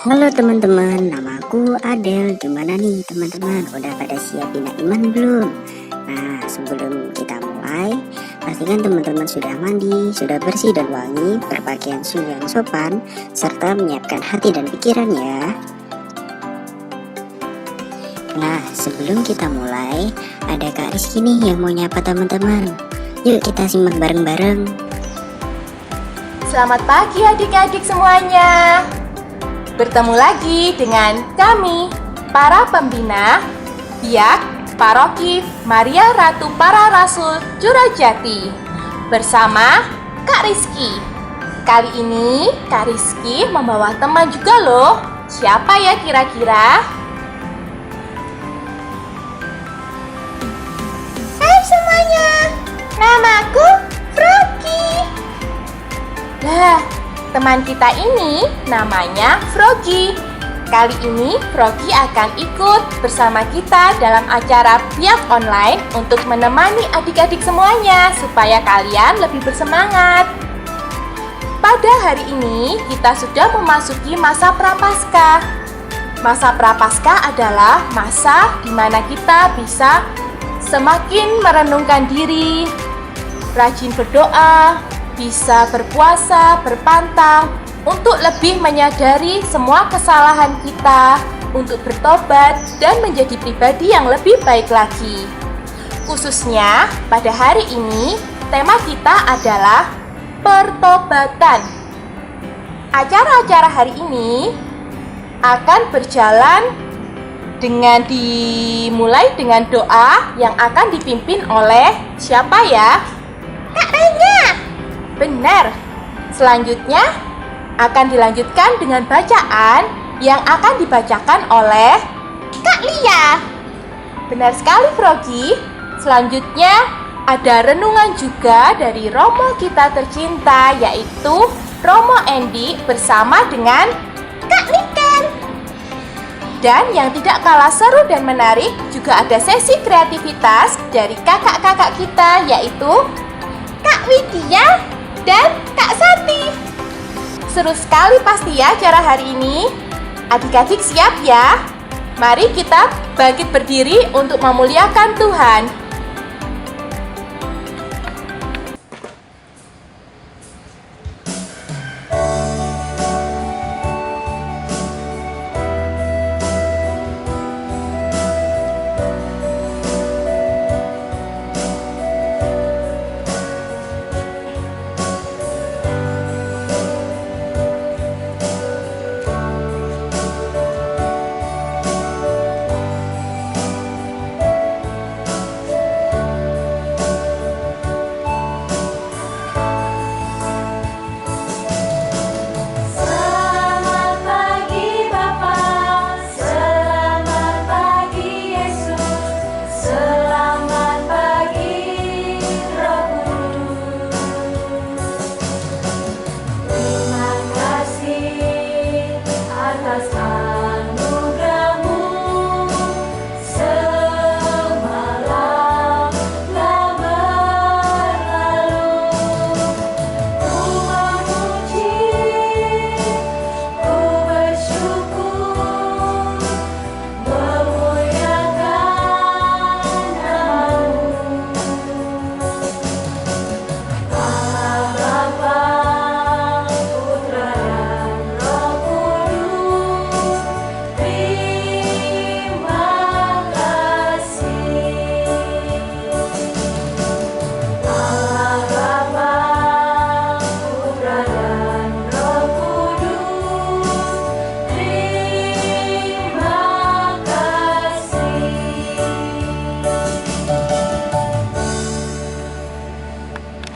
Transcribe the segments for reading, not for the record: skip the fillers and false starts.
Halo teman-teman, namaku Adel. Gimana nih teman-teman? Udah pada siapin iman belum? Nah, sebelum kita mulai, pastikan teman-teman sudah mandi, sudah bersih dan wangi, berpakaian yang sopan, serta menyiapkan hati dan pikiran ya. Nah, sebelum kita mulai, ada Kak Rizky nih yang mau nyapa teman-teman. Yuk kita simak bareng-bareng. Selamat pagi adik-adik semuanya. Bertemu lagi dengan kami, para pembina Biak Paroki Maria Ratu Para Rasul Jurajati, bersama Kak Rizky. Kali ini Kak Rizky membawa teman juga loh. Siapa ya kira-kira? Hai semuanya, namaku Froggy. Nah, teman kita ini namanya Froggy. Kali ini Froggy akan ikut bersama kita dalam acara Biak Online untuk menemani adik-adik semuanya supaya kalian lebih bersemangat. Pada hari ini kita sudah memasuki masa Prapaskah. Masa Prapaskah adalah masa di mana kita bisa semakin merenungkan diri, rajin berdoa, bisa berpuasa, berpantang, untuk lebih menyadari semua kesalahan kita, untuk bertobat dan menjadi pribadi yang lebih baik lagi. Khususnya pada hari ini, tema kita adalah pertobatan. Acara-acara hari ini akan berjalan dengan dimulai dengan doa yang akan dipimpin oleh siapa ya? Kak Renya! Benar. Selanjutnya akan dilanjutkan dengan bacaan yang akan dibacakan oleh Kak Lia. Benar sekali Froggy. Selanjutnya ada renungan juga dari Romo kita tercinta, yaitu Romo Endi bersama dengan Kak Niken. Dan yang tidak kalah seru dan menarik juga ada sesi kreativitas dari kakak-kakak kita, yaitu Kak Widya dan Kak Sati. Seru sekali pasti ya acara hari ini. Adik-adik siap ya? Mari kita bangkit berdiri untuk memuliakan Tuhan.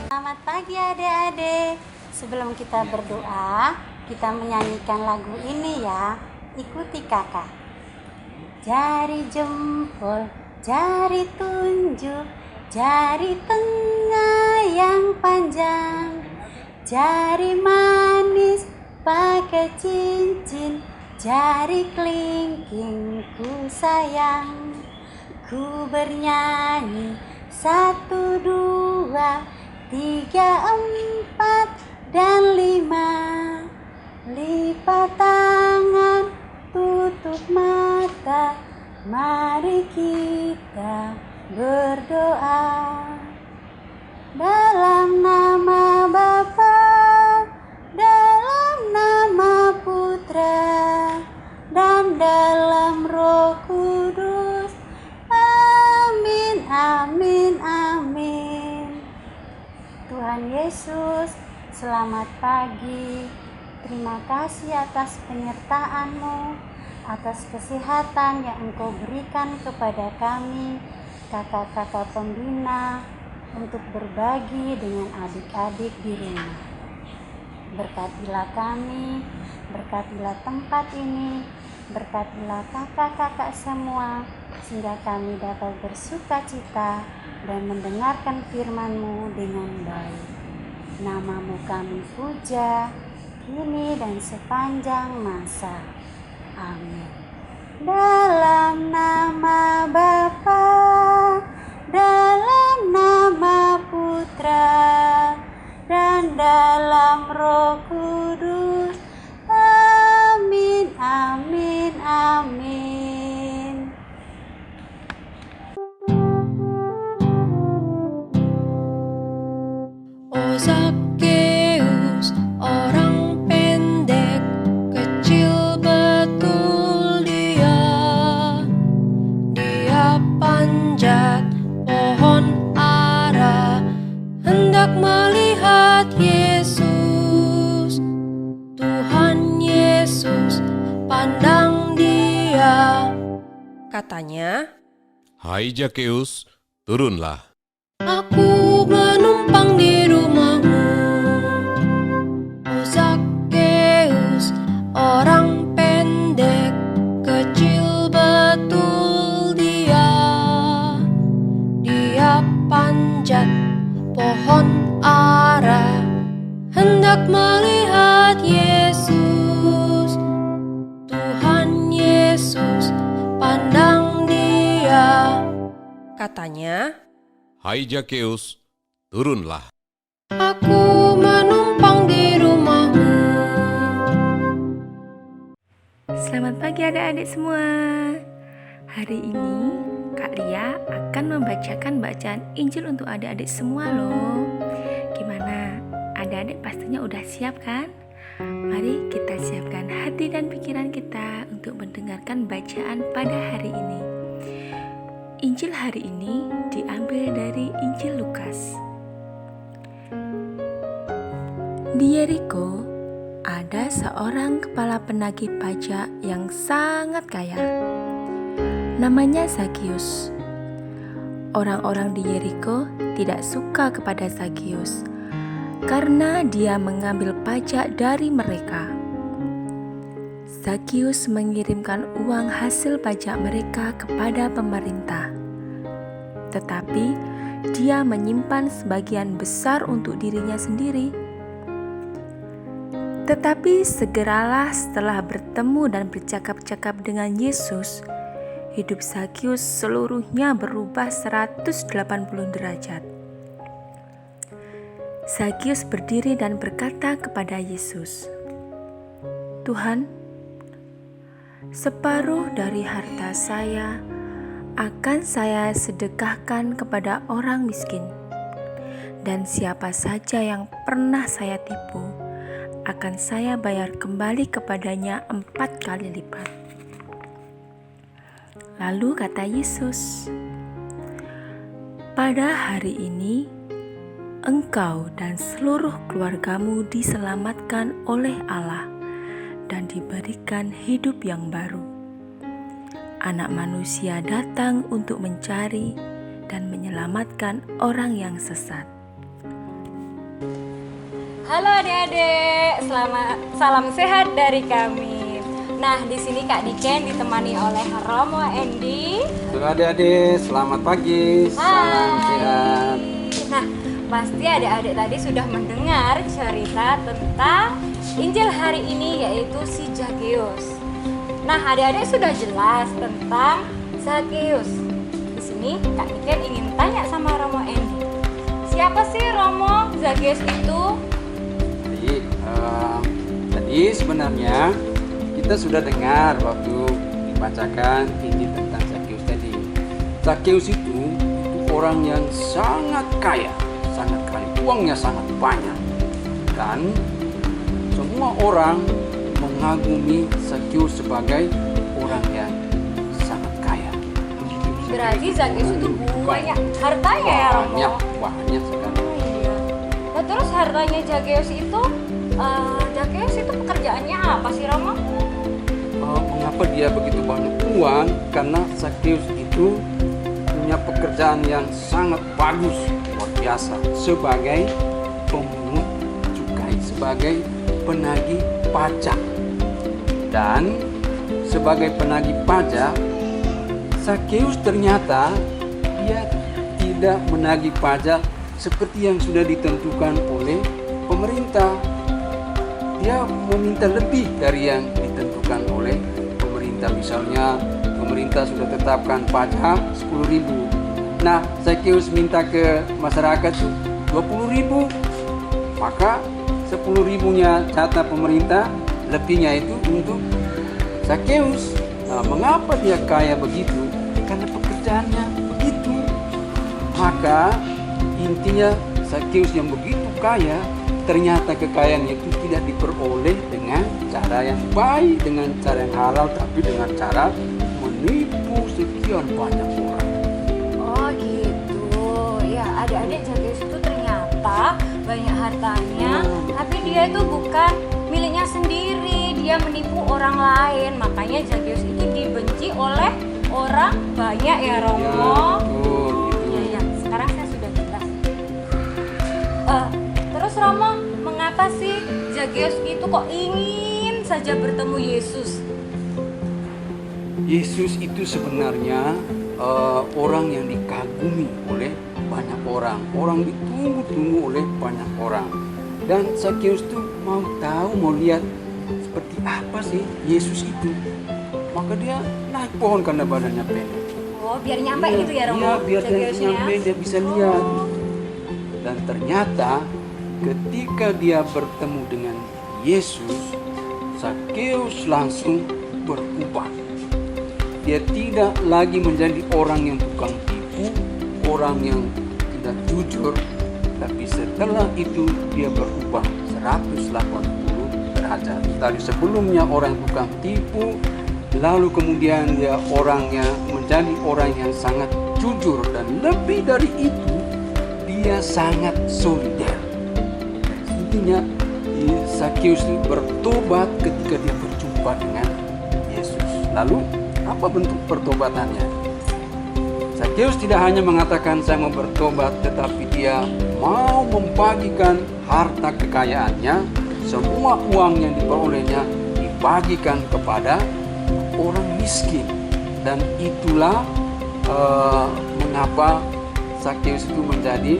Selamat pagi adik-adik. Sebelum kita berdoa, kita menyanyikan lagu ini ya. Ikuti kakak. Jari jempol, jari tunjuk, jari tengah yang panjang, jari manis pakai cincin, jari kelingking ku sayang. Ku bernyanyi 1, 2, 3, 4, dan 5. lipat tangan, tutup mata, mari kita berdoa. Dalam nama Bapa, dalam nama Putra, dan dalam Roh Kudus. Amin, amin, amin. Tuhan Yesus, selamat pagi. Terima kasih atas penyertaan-Mu, atas kesehatan yang Engkau berikan kepada kami, kakak-kakak pembina, untuk berbagi dengan adik-adik di rumah. Berkatilah kami, berkatilah tempat ini, berkatilah kakak-kakak semua, sehingga kami dapat bersuka cita dan mendengarkan firman-Mu dengan baik. Nama-Mu kami puja, kini dan sepanjang masa. Amin. Dalam nama Bapa, dalam nama Putra, dan dalam Roh Kudus. Amin, amin, amin. O Zakheus, orang pendek, kecil betul dia. Dia panjat pohon ara, hendak melihat Yesus. Tuhan Yesus pandang dia, katanya, Hai Zakheus, turunlah. aku menumpang di rumahmu. O Zakheus, orang pendek, kecil betul dia. Dia panjat pohon ara, hendak melihat Yesus. Tuhan Yesus pandang dia, katanya, Hai Zakheus, turunlah. aku menumpang di rumahmu. Selamat pagi adik-adik semua. Hari ini Kak Lia akan membacakan bacaan Injil untuk adik-adik semua loh. Gimana? Adik-adik pastinya udah siap kan? Mari kita siapkan hati dan pikiran kita untuk mendengarkan bacaan pada hari ini. Injil hari ini diambil dari Injil Lukas. Di Yeriko ada seorang kepala penagih pajak yang sangat kaya. Namanya Zakheus. Orang-orang di Yeriko tidak suka kepada Zakheus karena dia mengambil pajak dari mereka. Zakheus mengirimkan uang hasil pajak mereka kepada pemerintah. Tetapi dia menyimpan sebagian besar untuk dirinya sendiri. Tetapi segeralah setelah bertemu dan bercakap-cakap dengan Yesus, hidup Zakheus seluruhnya berubah 180 derajat. Zakheus berdiri dan berkata kepada Yesus, "Tuhan, separuh dari harta saya akan saya sedekahkan kepada orang miskin, dan siapa saja yang pernah saya tipu akan saya bayar kembali kepadanya 4 kali lipat." Lalu kata Yesus, "Pada hari ini engkau dan seluruh keluargamu diselamatkan oleh Allah dan diberikan hidup yang baru. Anak manusia datang untuk mencari dan menyelamatkan orang yang sesat." Halo adik-adik, salam sehat dari kami. Nah, di sini Kak Diken ditemani oleh Romo Endi. Halo adik-adik, selamat pagi, salam sehat. Nah, pasti adik-adik tadi sudah mendengar cerita tentang Injil hari ini, yaitu si Zakheus. Nah, adik-adik sudah jelas tentang Zakheus. Di sini Kak Diken ingin tanya sama Romo Endi. Siapa sih Romo Zakheus itu? Jadi Jadi sebenarnya kita sudah dengar waktu dibacakan Injil tentang Zakheus tadi. Zakheus itu orang yang sangat kaya, uangnya sangat banyak. Dan semua orang mengagumi Zakheus sebagai orang yang sangat kaya. Berarti Zakheus itu banyak hartanya ya Romo? Banyak sekali. Iya. Nah terus hartanya Zakheus itu pekerjaannya apa sih Romo? Mengapa dia begitu banyak uang? Karena Zakheus itu punya pekerjaan yang sangat bagus, luar biasa, sebagai pemungut cukai, sebagai penagih pajak. Dan sebagai penagih pajak, Zakheus ternyata dia tidak menagih pajak seperti yang sudah ditentukan oleh pemerintah. Dia meminta lebih dari yang ditentukan oleh pemerintah. Misalnya pemerintah sudah tetapkan pajak 10.000. Nah, Zakheus minta ke masyarakat 20.000. Maka 10.000-nya jatah pemerintah, lebihnya itu untuk Zakheus. Nah, mengapa dia kaya begitu? Karena pekerjaannya begitu. Maka intinya Zakheus yang begitu kaya, ternyata kekayaannya itu tidak diperoleh dengan cara yang baik, dengan cara yang halal, tapi dengan cara menipu sekian banyak orang. Oh gitu. Ya adik-adik Zakheus itu ternyata banyak hartanya, tapi dia itu bukan miliknya sendiri. Dia menipu orang lain. Makanya Zakheus itu dibenci oleh orang banyak ya Romo. Ya, sekarang saya sudah jelas. Terus Romo, mengapa sih Zakheus itu kok ingin saja bertemu Yesus? Yesus itu sebenarnya orang yang dikagumi oleh banyak orang ditunggu-tunggu oleh banyak orang. Dan Zakheus itu mau tahu, mau lihat seperti apa sih Yesus itu. Maka dia naik pohon karena badannya pendek. Oh, biar nyampe gitu ya Romo? Iya, biar dia Zakheusnya? nyampe, dia bisa lihat. Dan ternyata ketika dia bertemu dengan Yesus, Zakheus langsung berubah. Dia tidak lagi menjadi orang yang tukang tipu, orang yang tidak jujur, tapi setelah itu dia berubah 180 derajat. Tadi sebelumnya orang tukang tipu, lalu kemudian dia orangnya menjadi orang yang sangat jujur, dan lebih dari itu dia sangat solider. Intinya Zakheus bertobat ketika dia berjumpa dengan Yesus. Lalu apa bentuk pertobatannya? Zakheus tidak hanya mengatakan saya mau bertobat, tetapi dia mau membagikan harta kekayaannya, semua uang yang diperolehnya dibagikan kepada orang miskin. Dan itulah mengapa Zakheus itu menjadi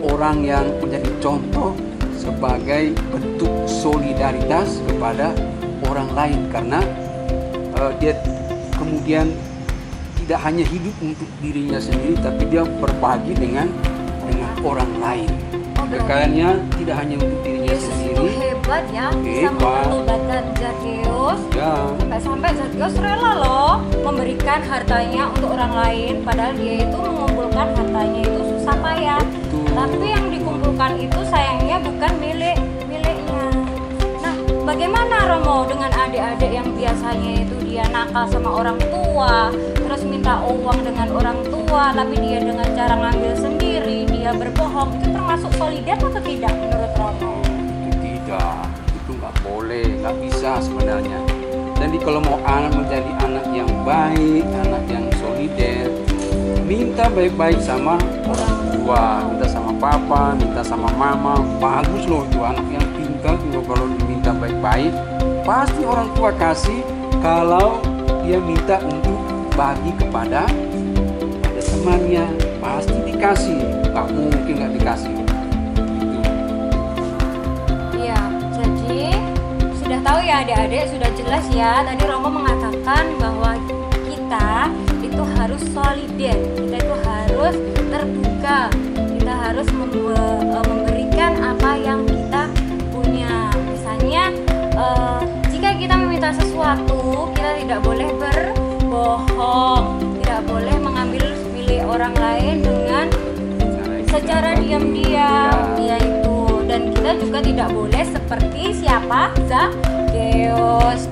orang yang menjadi contoh sebagai bentuk solidaritas kepada orang lain, karena dia kemudian tidak hanya hidup untuk dirinya sendiri, tapi dia berbagi dengan orang lain. Kekayaannya tidak hanya untuk dirinya Yesus itu sendiri. hebat ya, bisa mempertobatkan Zakheus. Ya. Sampai Zakheus rela loh memberikan hartanya untuk orang lain, padahal dia itu mengumpulkan hartanya itu susah payah. Betul. Tapi yang dikumpulkan itu sayangnya bukan miliknya. Nah, bagaimana Romo dengan adik-adik yang biasanya itu dia nakal sama orang tua, terus minta uang dengan orang tua, tapi dia dengan cara ngambil sendiri, dia berbohong, itu termasuk solider atau tidak menurut Romo? Tidak, itu nggak boleh, nggak bisa sebenarnya. Jadi kalau mau anak menjadi anak yang baik, anak yang solider, minta baik-baik sama orang tua, minta sama papa, minta sama mama. Bagus loh itu anak yang pintar juga kalau diminta baik-baik. Pasti orang tua kasih kalau dia minta untuk bagi kepada temannya, pasti dikasih, nggak mungkin nggak dikasih. Iya, jadi sudah tahu ya adik-adik, sudah jelas ya. Tadi Romo mengatakan bahwa kita itu harus solider, kita itu harus terbuka, kita harus memberikan apa yang kita punya. Misalnya juga tidak boleh seperti siapa? Zakheus.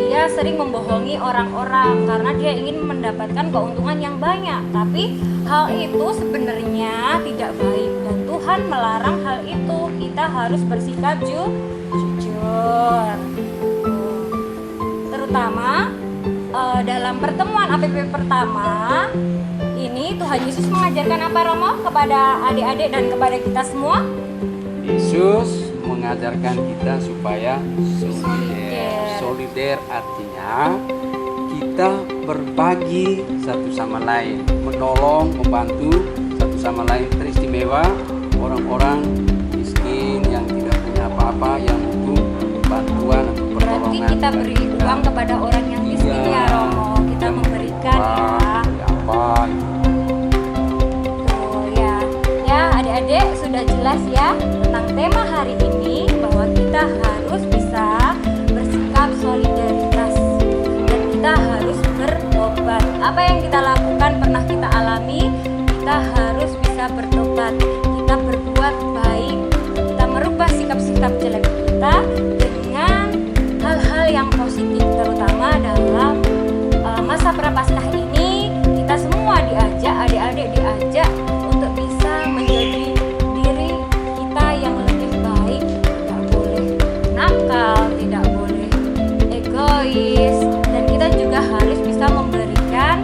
Dia sering membohongi orang-orang karena dia ingin mendapatkan keuntungan yang banyak. Tapi hal itu sebenarnya tidak baik dan Tuhan melarang hal itu. Kita harus bersikap jujur. Terutama dalam pertemuan APP pertama ini Tuhan Yesus mengajarkan apa, Romo, kepada adik-adik dan kepada kita semua? Yesus mengajarkan kita supaya solider artinya kita berbagi satu sama lain, menolong, membantu satu sama lain. Teristimewa orang-orang miskin yang tidak punya apa-apa, yang butuh bantuan atau pertolongan. Berarti kita beri uang kepada orang yang miskin ya, Romo. Kita memberikan apa? Oh ya, adik-adik sudah jelas ya tentang tema hari ini, bahwa kita harus bisa bersikap solidaritas dan kita harus bertobat. Apa yang kita lakukan pernah kita alami, kita harus bisa bertobat. Kita berbuat baik, kita merubah sikap-sikap jelek kita dengan hal-hal yang positif, terutama dalam masa prapaskah ini. Kita semua diajak, adik-adik diajak untuk bisa menjadi diri kita yang lebih baik. Tidak boleh nakal, tidak boleh egois, dan kita juga harus bisa memberikan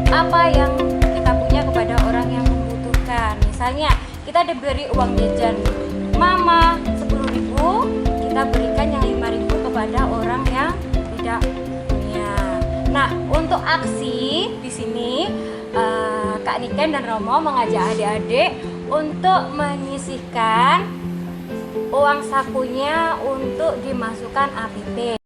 apa yang kita punya kepada orang yang membutuhkan. Misalnya kita diberi uang jajan mama 10.000, kita berikan yang 5.000 kepada orang yang tidak punya. Nah, untuk aksi di sini Kak Niken dan Romo mengajak adik-adik untuk menyisihkan uang sakunya untuk dimasukkan APP.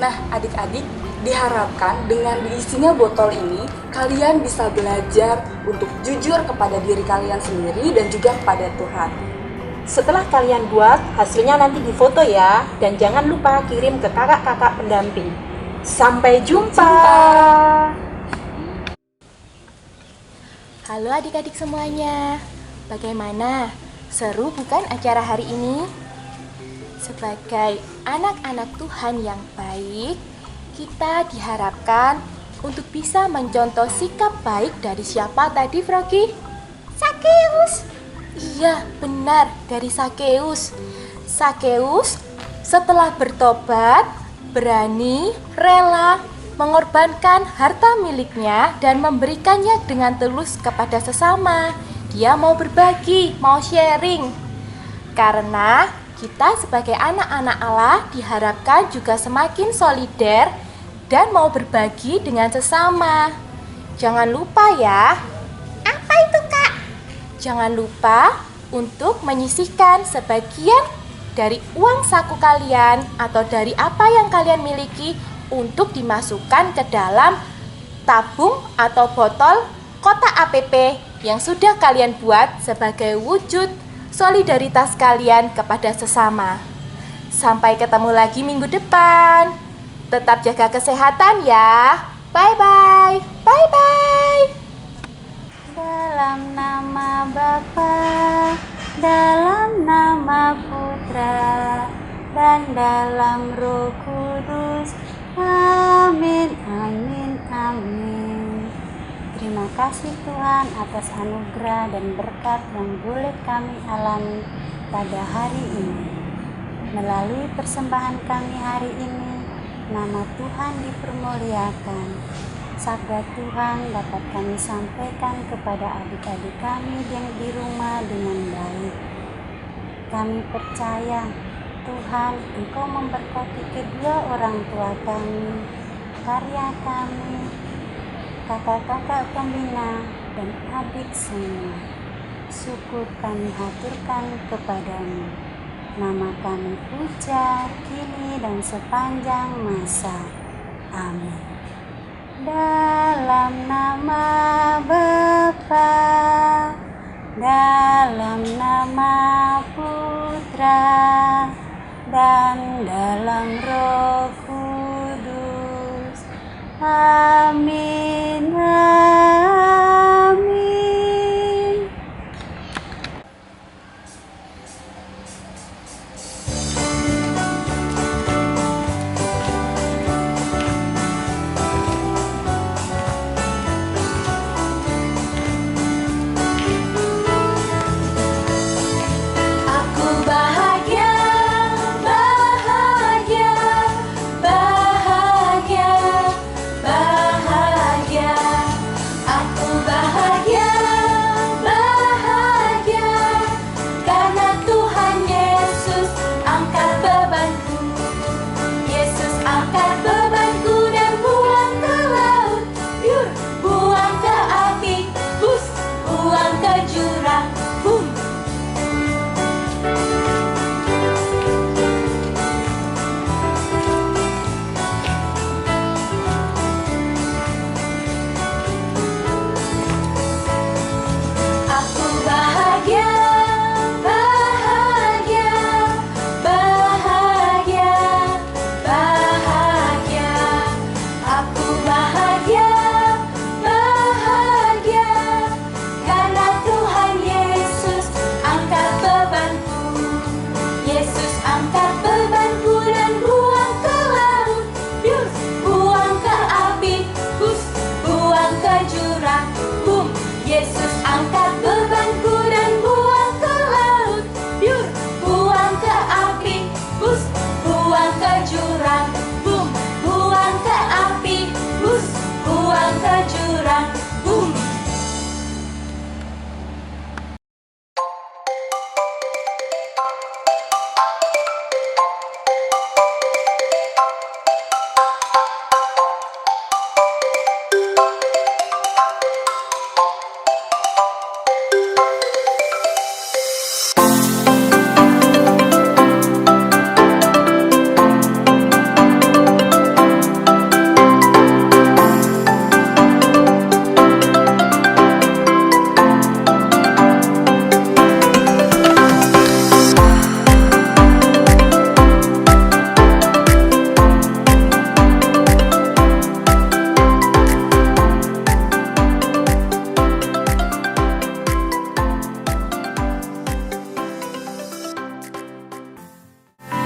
Nah, adik-adik, diharapkan dengan diisinya botol ini, kalian bisa belajar untuk jujur kepada diri kalian sendiri dan juga kepada Tuhan. Setelah kalian buat, hasilnya nanti difoto ya. Dan jangan lupa kirim ke kakak-kakak pendamping. Sampai jumpa. Halo adik-adik semuanya, bagaimana? Seru bukan acara hari ini? Sebagai anak-anak Tuhan yang baik, kita diharapkan untuk bisa mencontoh sikap baik dari siapa tadi, Froggy? Sakeus. Iya, benar, dari Sakeus. Sakeus setelah bertobat, berani, rela mengorbankan harta miliknya dan memberikannya dengan tulus kepada sesama. Dia mau berbagi, mau sharing. Karena kita sebagai anak-anak Allah diharapkan juga semakin solider dan mau berbagi dengan sesama. Jangan lupa ya. Apa itu, Kak? Jangan lupa untuk menyisihkan sebagian dari uang saku kalian atau dari apa yang kalian miliki untuk dimasukkan ke dalam tabung atau botol kotak APP yang sudah kalian buat sebagai wujud solidaritas kalian kepada sesama. Sampai ketemu lagi minggu depan. Tetap jaga kesehatan ya. Bye-bye. Bye-bye. Dalam nama Bapa, dalam nama Putra, dan dalam Roh Kudus. Amin, amin, amin. Terima kasih Tuhan atas anugerah dan berkat yang boleh kami alami pada hari ini. Melalui persembahan kami hari ini, nama Tuhan dipermuliakan. Sabda Tuhan dapat kami sampaikan kepada adik-adik kami yang di rumah dengan baik. Kami percaya Tuhan, Engkau memberkati kedua orang tua kami, karya kami, kakak-kakak pembina, dan adik semua. Syukur kami haturkan kepadamu. Nama kami puja, kini dan sepanjang masa. Amin. Dalam nama Bapa,